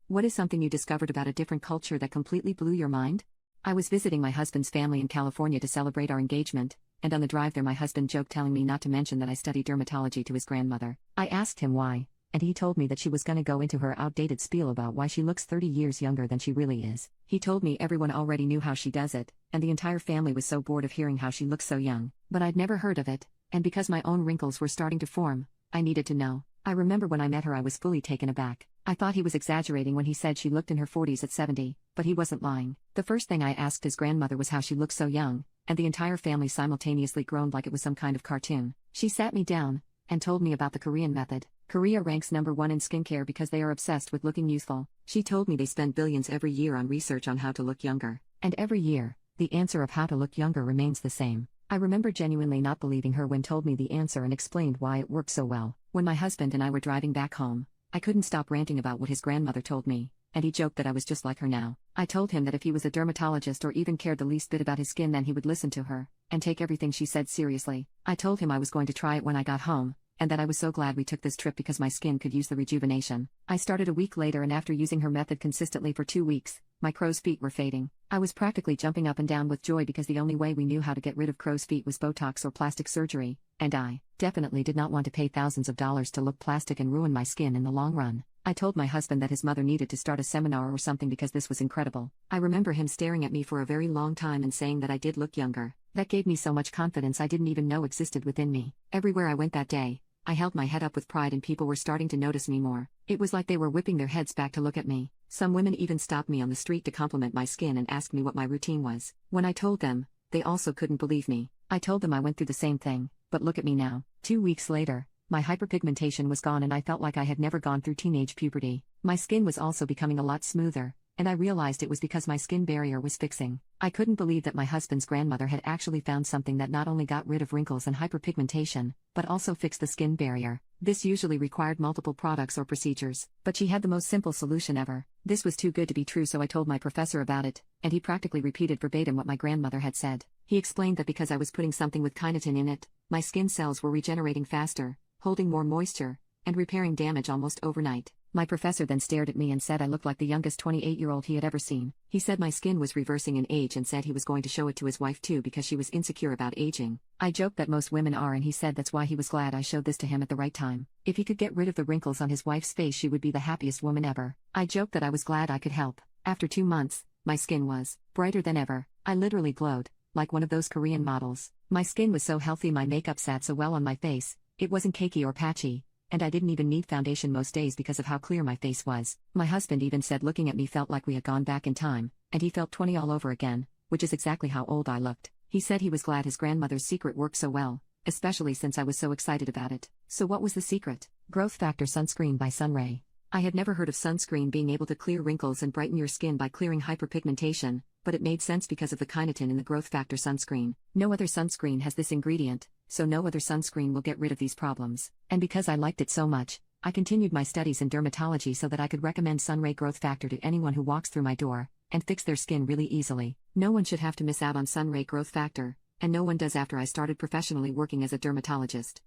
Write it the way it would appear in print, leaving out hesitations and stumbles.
What is something you discovered about a different culture that completely blew your mind? I was visiting my husband's family in California to celebrate our engagement, and on the drive there my husband joked telling me not to mention that I study dermatology to his grandmother. I asked him why, and he told me that she was gonna go into her outdated spiel about why she looks 30 years younger than she really is. He told me everyone already knew how she does it, and the entire family was so bored of hearing how she looks so young. But I'd never heard of it, and because my own wrinkles were starting to form, I needed to know. I remember when I met her I was fully taken aback. I thought he was exaggerating when he said she looked in her 40s at 70, but he wasn't lying. The first thing I asked his grandmother was how she looked so young, and the entire family simultaneously groaned like it was some kind of cartoon. She sat me down and told me about the Korean method. Korea ranks #1 in skincare because they are obsessed with looking youthful. She told me they spend billions every year on research on how to look younger. And every year, the answer of how to look younger remains the same. I remember genuinely not believing her when told me the answer and explained why it worked so well. When my husband and I were driving back home, I couldn't stop ranting about what his grandmother told me, and he joked that I was just like her now. I told him that if he was a dermatologist or even cared the least bit about his skin then he would listen to her, and take everything she said seriously. I told him I was going to try it when I got home, and that I was so glad we took this trip because my skin could use the rejuvenation. I started a week later and after using her method consistently for 2 weeks, my crow's feet were fading. I was practically jumping up and down with joy because the only way we knew how to get rid of crow's feet was Botox or plastic surgery, and I definitely did not want to pay thousands of dollars to look plastic and ruin my skin in the long run. I told my husband that his mother needed to start a seminar or something because this was incredible. I remember him staring at me for a very long time and saying that I did look younger. That gave me so much confidence I didn't even know existed within me. Everywhere I went that day, I held my head up with pride and people were starting to notice me more. It was like they were whipping their heads back to look at me. Some women even stopped me on the street to compliment my skin and asked me what my routine was. When I told them, they also couldn't believe me. I told them I went through the same thing, but look at me now. 2 weeks later, my hyperpigmentation was gone and I felt like I had never gone through teenage puberty. My skin was also becoming a lot smoother, and I realized it was because my skin barrier was fixing. I couldn't believe that my husband's grandmother had actually found something that not only got rid of wrinkles and hyperpigmentation, but also fixed the skin barrier. This usually required multiple products or procedures, but she had the most simple solution ever. This was too good to be true, so I told my professor about it, and he practically repeated verbatim what my grandmother had said. He explained that because I was putting something with kynotin in it, my skin cells were regenerating faster, holding more moisture, and repairing damage almost overnight. My professor then stared at me and said I looked like the youngest 28-year-old he had ever seen. He said my skin was reversing in age and said he was going to show it to his wife too because she was insecure about aging. I joked that most women are, and he said that's why he was glad I showed this to him at the right time. If he could get rid of the wrinkles on his wife's face she would be the happiest woman ever. I joked that I was glad I could help. After 2 months, my skin was brighter than ever. I literally glowed, like one of those Korean models. My skin was so healthy, my makeup sat so well on my face, it wasn't cakey or patchy. And I didn't even need foundation most days because of how clear my face was. My husband even said looking at me felt like we had gone back in time, and he felt 20 all over again, which is exactly how old I looked. He said he was glad his grandmother's secret worked so well, especially since I was so excited about it. So what was the secret? Growth Factor Sunscreen by Sunray. I had never heard of sunscreen being able to clear wrinkles and brighten your skin by clearing hyperpigmentation, but it made sense because of the kynotin in the Growth Factor sunscreen. No other sunscreen has this ingredient, so no other sunscreen will get rid of these problems. And because I liked it so much, I continued my studies in dermatology so that I could recommend Sunray Growth Factor to anyone who walks through my door, and fix their skin really easily. No one should have to miss out on Sunray Growth Factor, and no one does after I started professionally working as a dermatologist.